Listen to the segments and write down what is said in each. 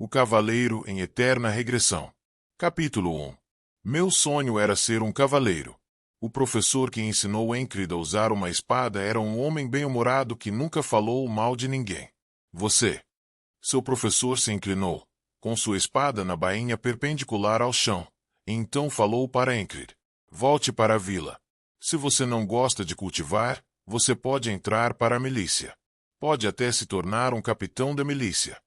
O cavaleiro em eterna regressão. Capítulo 1. Meu sonho era ser um cavaleiro. O professor que ensinou Encrid a usar uma espada era um homem bem-humorado que nunca falou mal de ninguém. Você. Seu professor se inclinou, com sua espada na bainha perpendicular ao chão, e então falou para Encrid: volte para a vila. Se você não gosta de cultivar, você pode entrar para a milícia. Pode até se tornar um capitão da milícia.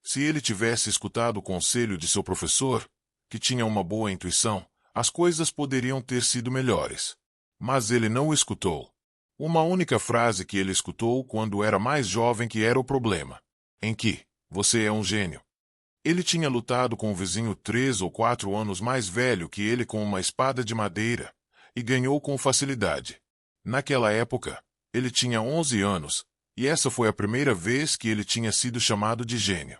Se ele tivesse escutado o conselho de seu professor, que tinha uma boa intuição, as coisas poderiam ter sido melhores. Mas ele não o escutou. Uma única frase que ele escutou quando era mais jovem que era o problema. Em que, você é um gênio. Ele tinha lutado com um vizinho 3 ou 4 anos mais velho que ele com uma espada de madeira, e ganhou com facilidade. Naquela época, ele tinha 11 anos, e essa foi a primeira vez que ele tinha sido chamado de gênio.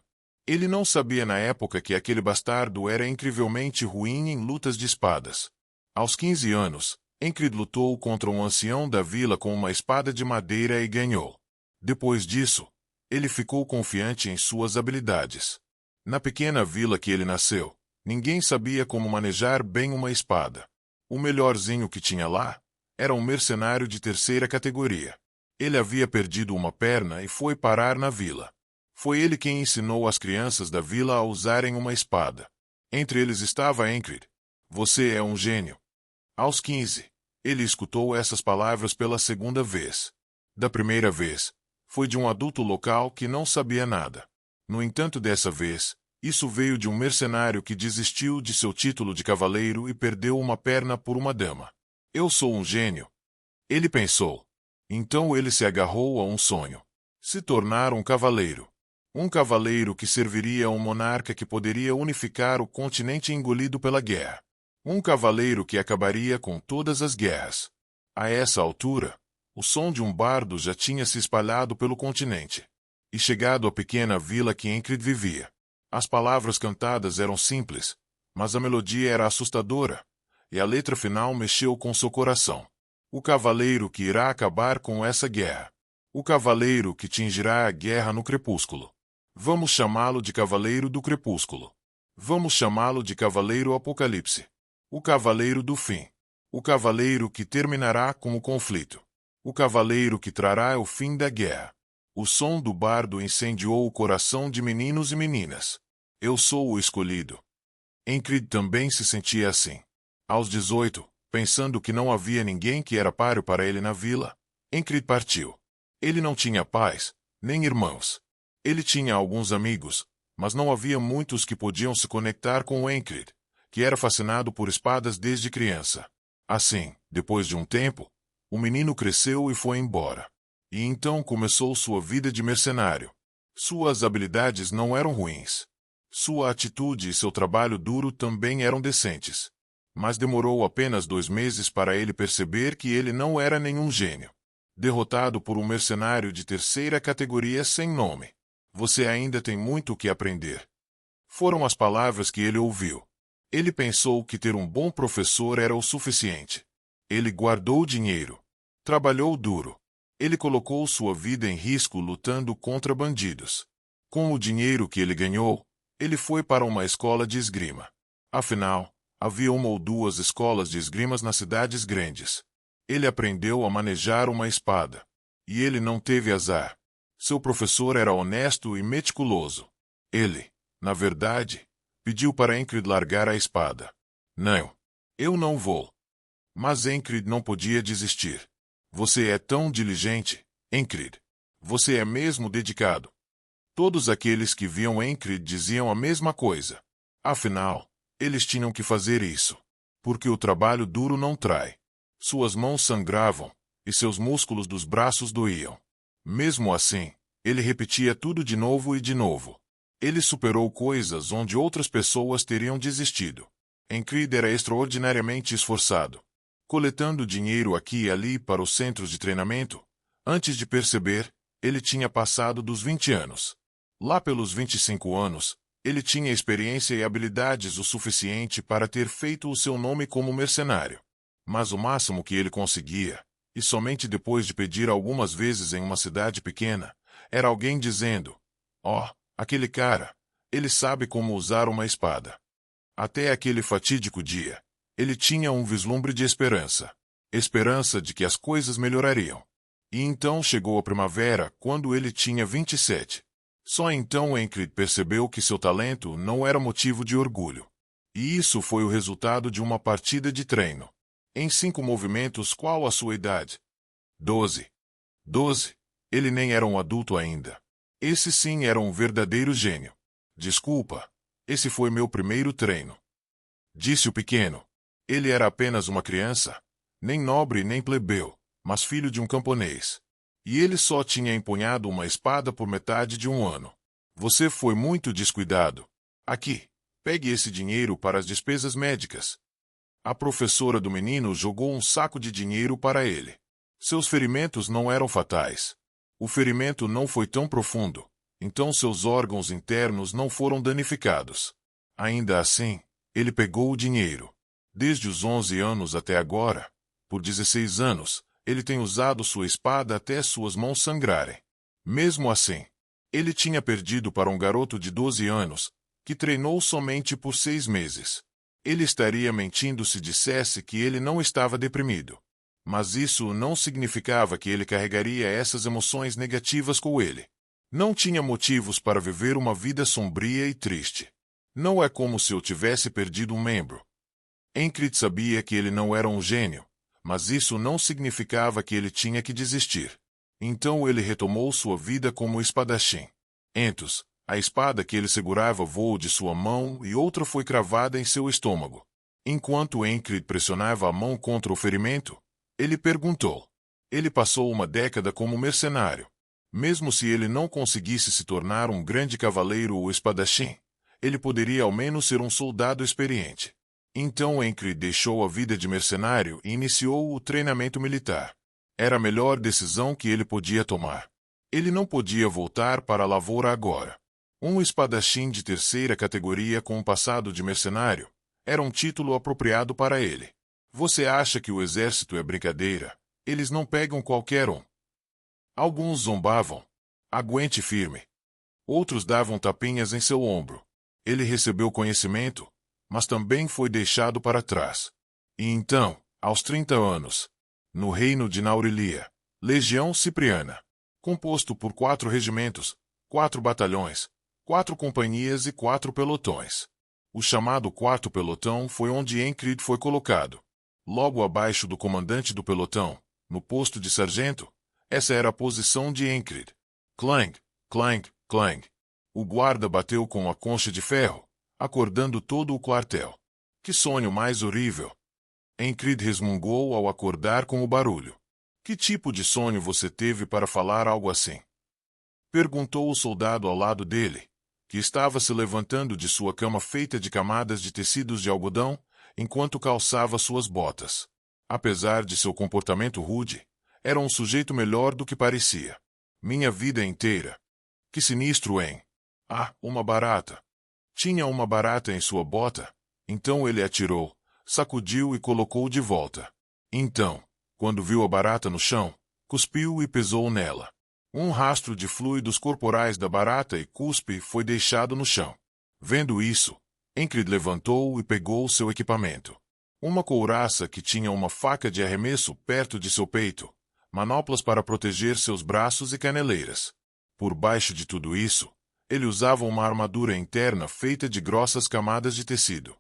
Ele não sabia na época que aquele bastardo era incrivelmente ruim em lutas de espadas. Aos 15 anos, Encrid lutou contra um ancião da vila com uma espada de madeira e ganhou. Depois disso, ele ficou confiante em suas habilidades. Na pequena vila que ele nasceu, ninguém sabia como manejar bem uma espada. O melhorzinho que tinha lá era um mercenário de 3ª categoria. Ele havia perdido uma perna e foi parar na vila. Foi ele quem ensinou as crianças da vila a usarem uma espada. Entre eles estava Encrid. Você é um gênio. Aos 15, ele escutou essas palavras pela segunda vez. Da primeira vez, foi de um adulto local que não sabia nada. No entanto, dessa vez, isso veio de um mercenário que desistiu de seu título de cavaleiro e perdeu uma perna por uma dama. Eu sou um gênio. Ele pensou. Então ele se agarrou a um sonho. Se tornar um cavaleiro. Um cavaleiro que serviria a um monarca que poderia unificar o continente engolido pela guerra. Um cavaleiro que acabaria com todas as guerras. A essa altura, o som de um bardo já tinha se espalhado pelo continente. E chegado à pequena vila que Encrid vivia. As palavras cantadas eram simples, mas a melodia era assustadora, e a letra final mexeu com seu coração. O cavaleiro que irá acabar com essa guerra. O cavaleiro que tingirá a guerra no crepúsculo. Vamos chamá-lo de Cavaleiro do Crepúsculo. Vamos chamá-lo de Cavaleiro Apocalipse. O Cavaleiro do Fim. O Cavaleiro que terminará com o conflito. O Cavaleiro que trará o fim da guerra. O som do bardo incendiou o coração de meninos e meninas. Eu sou o escolhido. Encrid também se sentia assim. Aos 18, pensando que não havia ninguém que era páreo para ele na vila, Encrid partiu. Ele não tinha pais, nem irmãos. Ele tinha alguns amigos, mas não havia muitos que podiam se conectar com Encrid, que era fascinado por espadas desde criança. Assim, depois de um tempo, o menino cresceu e foi embora. E então começou sua vida de mercenário. Suas habilidades não eram ruins. Sua atitude e seu trabalho duro também eram decentes. Mas demorou apenas 2 meses para ele perceber que ele não era nenhum gênio. Derrotado por um mercenário de 3ª categoria sem nome. Você ainda tem muito o que aprender. Foram as palavras que ele ouviu. Ele pensou que ter um bom professor era o suficiente. Ele guardou dinheiro. Trabalhou duro. Ele colocou sua vida em risco lutando contra bandidos. Com o dinheiro que ele ganhou, ele foi para uma escola de esgrima. Afinal, havia 1 ou 2 escolas de esgrimas nas cidades grandes. Ele aprendeu a manejar uma espada. E ele não teve azar. Seu professor era honesto e meticuloso. Ele, na verdade, pediu para Encrid largar a espada. Não. Eu não vou. Mas Encrid não podia desistir. Você é tão diligente, Encrid. Você é mesmo dedicado. Todos aqueles que viam Encrid diziam a mesma coisa. Afinal, eles tinham que fazer isso. Porque o trabalho duro não trai. Suas mãos sangravam, e seus músculos dos braços doíam. Mesmo assim, ele repetia tudo de novo e de novo. Ele superou coisas onde outras pessoas teriam desistido. Encrid era extraordinariamente esforçado. Coletando dinheiro aqui e ali para os centros de treinamento, antes de perceber, ele tinha passado dos 20 anos. Lá pelos 25 anos, ele tinha experiência e habilidades o suficiente para ter feito o seu nome como mercenário. Mas o máximo que ele conseguia, e somente depois de pedir algumas vezes em uma cidade pequena, era alguém dizendo: aquele cara, Ele sabe como usar uma espada. Até aquele fatídico dia, ele tinha um vislumbre de esperança. Esperança de que as coisas melhorariam. E então chegou a primavera, quando ele tinha 27. Só então Encrid percebeu que seu talento não era motivo de orgulho. E isso foi o resultado de uma partida de treino. Em 5 movimentos, qual a sua idade? 12. 12. Ele nem era um adulto ainda. Esse sim era um verdadeiro gênio. Desculpa, esse foi meu primeiro treino. Disse o pequeno. Ele era apenas uma criança, nem nobre nem plebeu, mas filho de um camponês. E ele só tinha empunhado uma espada por metade de um ano. Você foi muito descuidado. Aqui, pegue esse dinheiro para as despesas médicas. A professora do menino jogou um saco de dinheiro para ele. Seus ferimentos não eram fatais. O ferimento não foi tão profundo, então seus órgãos internos não foram danificados. Ainda assim, ele pegou o dinheiro. Desde os 11 anos até agora, por 16 anos, ele tem usado sua espada até suas mãos sangrarem. Mesmo assim, ele tinha perdido para um garoto de 12 anos, que treinou somente por 6 meses. Ele estaria mentindo se dissesse que ele não estava deprimido. Mas isso não significava que ele carregaria essas emoções negativas com ele. Não tinha motivos para viver uma vida sombria e triste. Não é como se eu tivesse perdido um membro. Encrid sabia que ele não era um gênio, mas isso não significava que ele tinha que desistir. Então ele retomou sua vida como espadachim. Entos, a espada que ele segurava voou de sua mão e outra foi cravada em seu estômago. Enquanto Encrid pressionava a mão contra o ferimento, ele perguntou. Ele passou uma década como mercenário. Mesmo se ele não conseguisse se tornar um grande cavaleiro ou espadachim, ele poderia ao menos ser um soldado experiente. Então Encrid deixou a vida de mercenário e iniciou o treinamento militar. Era a melhor decisão que ele podia tomar. Ele não podia voltar para a lavoura agora. Um espadachim de terceira categoria com um passado de mercenário era um título apropriado para ele. Você acha que o exército é brincadeira? Eles não pegam qualquer um. Alguns zombavam. Aguente firme. Outros davam tapinhas em seu ombro. Ele recebeu conhecimento, mas também foi deixado para trás. E então, aos 30 anos, no reino de Naurilia, Legião Cipriana, composto por 4 regimentos, 4 batalhões, 4 companhias e 4 pelotões. O chamado 4º pelotão foi onde Encrid foi colocado. Logo abaixo do comandante do pelotão, no posto de sargento, essa era a posição de Encrid. Clang, clang, clang. O guarda bateu com a concha de ferro, acordando todo o quartel. Que sonho mais horrível! Encrid resmungou ao acordar com o barulho. Que tipo de sonho você teve para falar algo assim? Perguntou o soldado ao lado dele, que estava se levantando de sua cama feita de camadas de tecidos de algodão, enquanto calçava suas botas. Apesar de seu comportamento rude, era um sujeito melhor do que parecia. Minha vida inteira. Que sinistro, hein? Ah, uma barata. Tinha uma barata em sua bota? Então ele atirou, sacudiu e colocou de volta. Então, quando viu a barata no chão, cuspiu e pisou nela. Um rastro de fluidos corporais da barata e cuspe foi deixado no chão. Vendo isso, Encrid levantou e pegou seu equipamento. Uma couraça que tinha uma faca de arremesso perto de seu peito, manoplas para proteger seus braços e caneleiras. Por baixo de tudo isso, ele usava uma armadura interna feita de grossas camadas de tecido.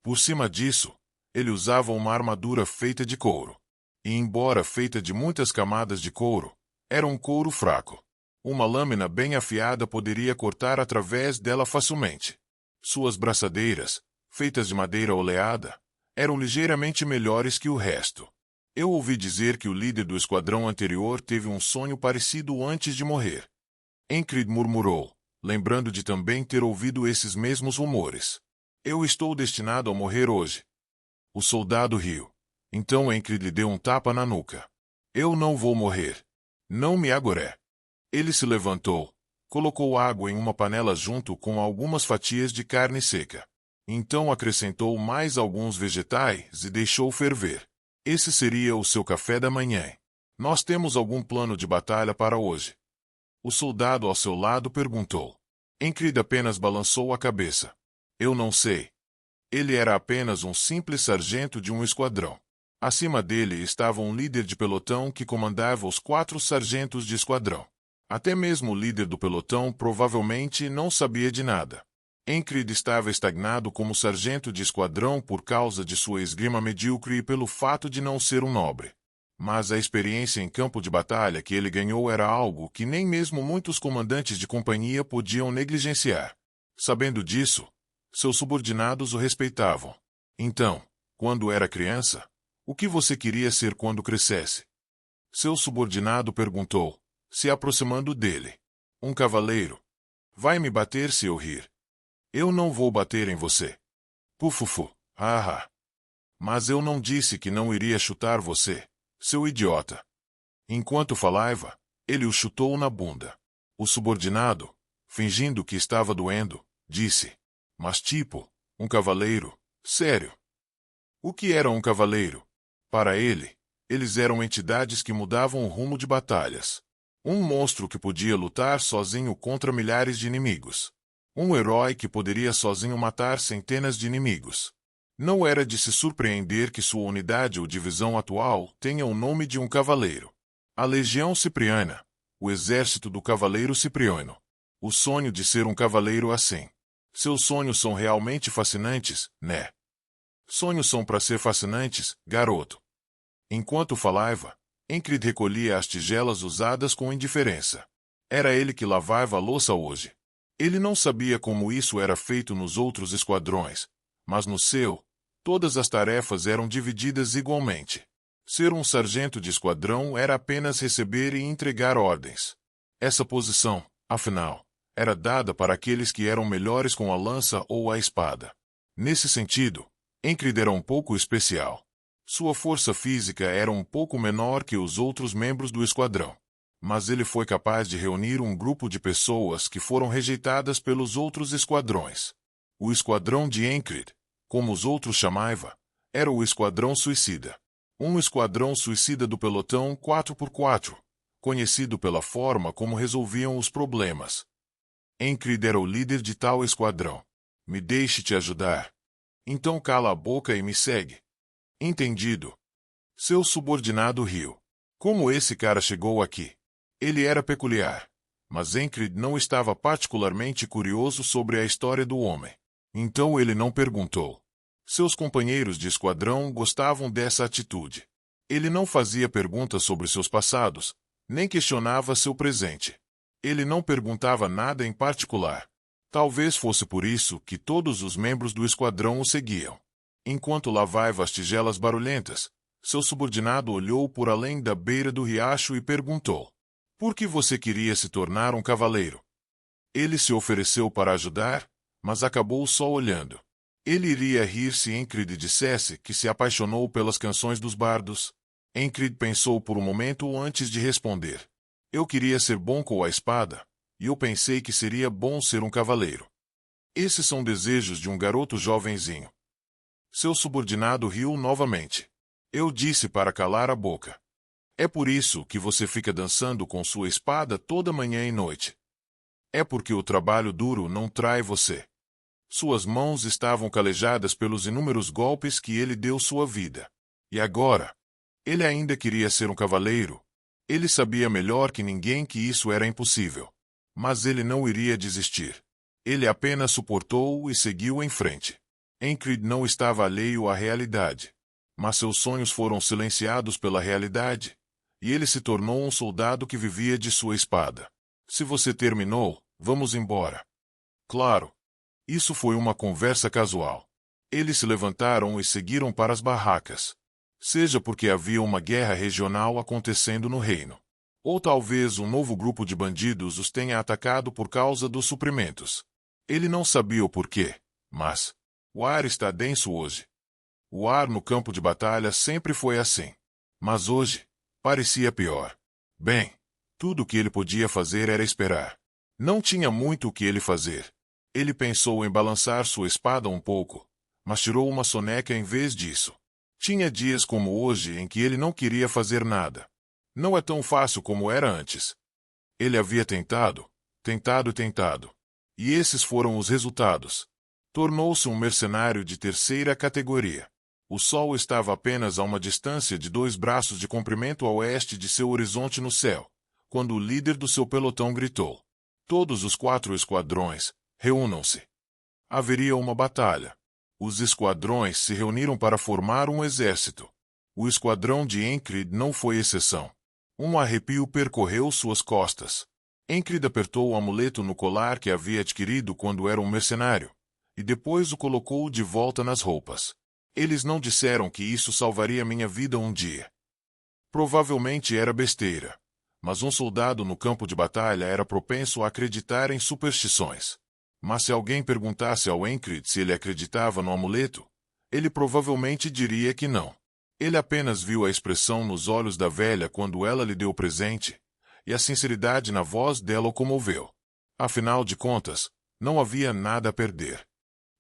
Por cima disso, ele usava uma armadura feita de couro. E embora feita de muitas camadas de couro, era um couro fraco. Uma lâmina bem afiada poderia cortar através dela facilmente. Suas braçadeiras, feitas de madeira oleada, eram ligeiramente melhores que o resto. Eu ouvi dizer que o líder do esquadrão anterior teve um sonho parecido antes de morrer. Encrid murmurou, lembrando de também ter ouvido esses mesmos rumores. Eu estou destinado a morrer hoje. O soldado riu. Então Encrid lhe deu um tapa na nuca. Eu não vou morrer. Não me agoré. Ele se levantou, colocou água em uma panela junto com algumas fatias de carne seca. Então acrescentou mais alguns vegetais e deixou ferver. Esse seria o seu café da manhã. Nós temos algum plano de batalha para hoje? O soldado ao seu lado perguntou. Encrid apenas balançou a cabeça. Eu não sei. Ele era apenas um simples sargento de um esquadrão. Acima dele estava um líder de pelotão que comandava os 4 sargentos de esquadrão. Até mesmo o líder do pelotão provavelmente não sabia de nada. Encrid estava estagnado como sargento de esquadrão por causa de sua esgrima medíocre e pelo fato de não ser um nobre. Mas a experiência em campo de batalha que ele ganhou era algo que nem mesmo muitos comandantes de companhia podiam negligenciar. Sabendo disso, seus subordinados o respeitavam. Então, quando era criança, o que você queria ser quando crescesse? Seu subordinado perguntou, se aproximando dele. Um cavaleiro. Vai me bater se eu rir. Eu não vou bater em você. Pufufu, haha. Mas eu não disse que não iria chutar você, seu idiota. Enquanto falava, ele o chutou na bunda. O subordinado, fingindo que estava doendo, disse, mas tipo, um cavaleiro, sério. O que era um cavaleiro? Para ele, eles eram entidades que mudavam o rumo de batalhas. Um monstro que podia lutar sozinho contra milhares de inimigos. Um herói que poderia sozinho matar centenas de inimigos. Não era de se surpreender que sua unidade ou divisão atual tenha o nome de um cavaleiro. A Legião Cipriana, o exército do cavaleiro Cipriano. O sonho de ser um cavaleiro assim. Seus sonhos são realmente fascinantes, né? Sonhos são para ser fascinantes, garoto. Enquanto falava, Encrid recolhia as tigelas usadas com indiferença. Era ele que lavava a louça hoje. Ele não sabia como isso era feito nos outros esquadrões, mas no seu, todas as tarefas eram divididas igualmente. Ser um sargento de esquadrão era apenas receber e entregar ordens. Essa posição, afinal, era dada para aqueles que eram melhores com a lança ou a espada. Nesse sentido, Encrid era um pouco especial. Sua força física era um pouco menor que os outros membros do esquadrão. Mas ele foi capaz de reunir um grupo de pessoas que foram rejeitadas pelos outros esquadrões. O esquadrão de Encrid, como os outros chamavam, era o esquadrão suicida. Um esquadrão suicida do pelotão 4x4, conhecido pela forma como resolviam os problemas. Encrid era o líder de tal esquadrão. Me deixe te ajudar. Então cala a boca e me segue. Entendido. Seu subordinado riu. Como esse cara chegou aqui? Ele era peculiar, mas Encrid não estava particularmente curioso sobre a história do homem. Então ele não perguntou. Seus companheiros de esquadrão gostavam dessa atitude. Ele não fazia perguntas sobre seus passados, nem questionava seu presente. Ele não perguntava nada em particular. Talvez fosse por isso que todos os membros do esquadrão o seguiam. Enquanto lavava as tigelas barulhentas, seu subordinado olhou por além da beira do riacho e perguntou: por que você queria se tornar um cavaleiro? Ele se ofereceu para ajudar, mas acabou só olhando. Ele iria rir se Encrid dissesse que se apaixonou pelas canções dos bardos. Encrid pensou por um momento antes de responder. Eu queria ser bom com a espada, e eu pensei que seria bom ser um cavaleiro. Esses são desejos de um garoto jovenzinho. Seu subordinado riu novamente. Eu disse para calar a boca. É por isso que você fica dançando com sua espada toda manhã e noite. É porque o trabalho duro não trai você. Suas mãos estavam calejadas pelos inúmeros golpes que ele deu sua vida. E agora? Ele ainda queria ser um cavaleiro. Ele sabia melhor que ninguém que isso era impossível. Mas ele não iria desistir. Ele apenas suportou e seguiu em frente. Encrid não estava alheio à realidade. Mas seus sonhos foram silenciados pela realidade, e ele se tornou um soldado que vivia de sua espada. Se você terminou, vamos embora. Claro. Isso foi uma conversa casual. Eles se levantaram e seguiram para as barracas. Seja porque havia uma guerra regional acontecendo no reino. Ou talvez um novo grupo de bandidos os tenha atacado por causa dos suprimentos. Ele não sabia o porquê, mas o ar está denso hoje. O ar no campo de batalha sempre foi assim. Mas hoje, parecia pior. Bem, tudo o que ele podia fazer era esperar. Não tinha muito o que ele fazer. Ele pensou em balançar sua espada um pouco, mas tirou uma soneca em vez disso. Tinha dias como hoje em que ele não queria fazer nada. Não é tão fácil como era antes. Ele havia tentado. E esses foram os resultados. Tornou-se um mercenário de terceira categoria. O sol estava apenas a uma distância de 2 braços de comprimento a oeste de seu horizonte no céu, quando o líder do seu pelotão gritou: "Todos os 4 esquadrões, reúnam-se." Haveria uma batalha. Os esquadrões se reuniram para formar um exército. O esquadrão de Encrid não foi exceção. Um arrepio percorreu suas costas. Encrid apertou o amuleto no colar que havia adquirido quando era um mercenário, e depois o colocou de volta nas roupas. Eles não disseram que isso salvaria minha vida um dia. Provavelmente era besteira, mas um soldado no campo de batalha era propenso a acreditar em superstições. Mas se alguém perguntasse ao Encrid se ele acreditava no amuleto, ele provavelmente diria que não. Ele apenas viu a expressão nos olhos da velha quando ela lhe deu o presente, e a sinceridade na voz dela o comoveu. Afinal de contas, não havia nada a perder.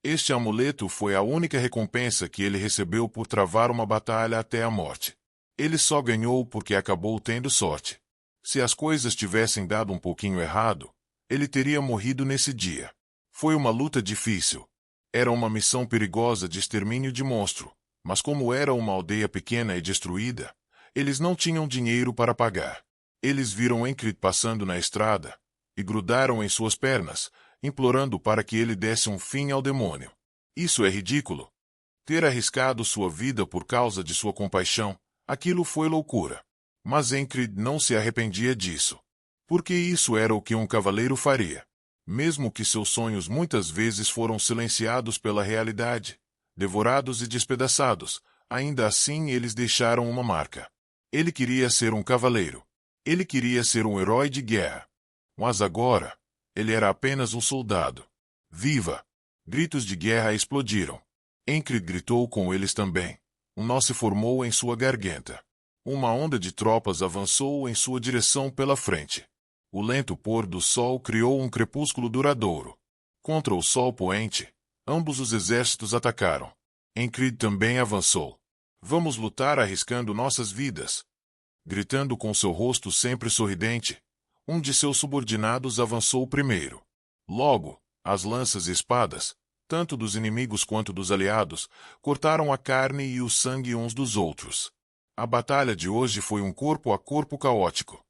Este amuleto foi a única recompensa que ele recebeu por travar uma batalha até a morte. Ele só ganhou porque acabou tendo sorte. Se as coisas tivessem dado um pouquinho errado, ele teria morrido nesse dia. Foi uma luta difícil. Era uma missão perigosa de extermínio de monstro, mas como era uma aldeia pequena e destruída, eles não tinham dinheiro para pagar. Eles viram Encrid passando na estrada e grudaram em suas pernas, implorando para que ele desse um fim ao demônio. Isso é ridículo. Ter arriscado sua vida por causa de sua compaixão, aquilo foi loucura. Mas Encrid não se arrependia disso. Porque isso era o que um cavaleiro faria. Mesmo que seus sonhos muitas vezes foram silenciados pela realidade, devorados e despedaçados, ainda assim eles deixaram uma marca. Ele queria ser um cavaleiro. Ele queria ser um herói de guerra. Mas agora, ele era apenas um soldado. Viva! Gritos de guerra explodiram. Encrid gritou com eles também. Um nó se formou em sua garganta. Uma onda de tropas avançou em sua direção pela frente. O lento pôr do sol criou um crepúsculo duradouro. Contra o sol poente, ambos os exércitos atacaram. Encrid também avançou. "Vamos lutar arriscando nossas vidas." Gritando com seu rosto sempre sorridente, um de seus subordinados avançou primeiro. Logo, as lanças e espadas, tanto dos inimigos quanto dos aliados, cortaram a carne e o sangue uns dos outros. A batalha de hoje foi um corpo a corpo caótico.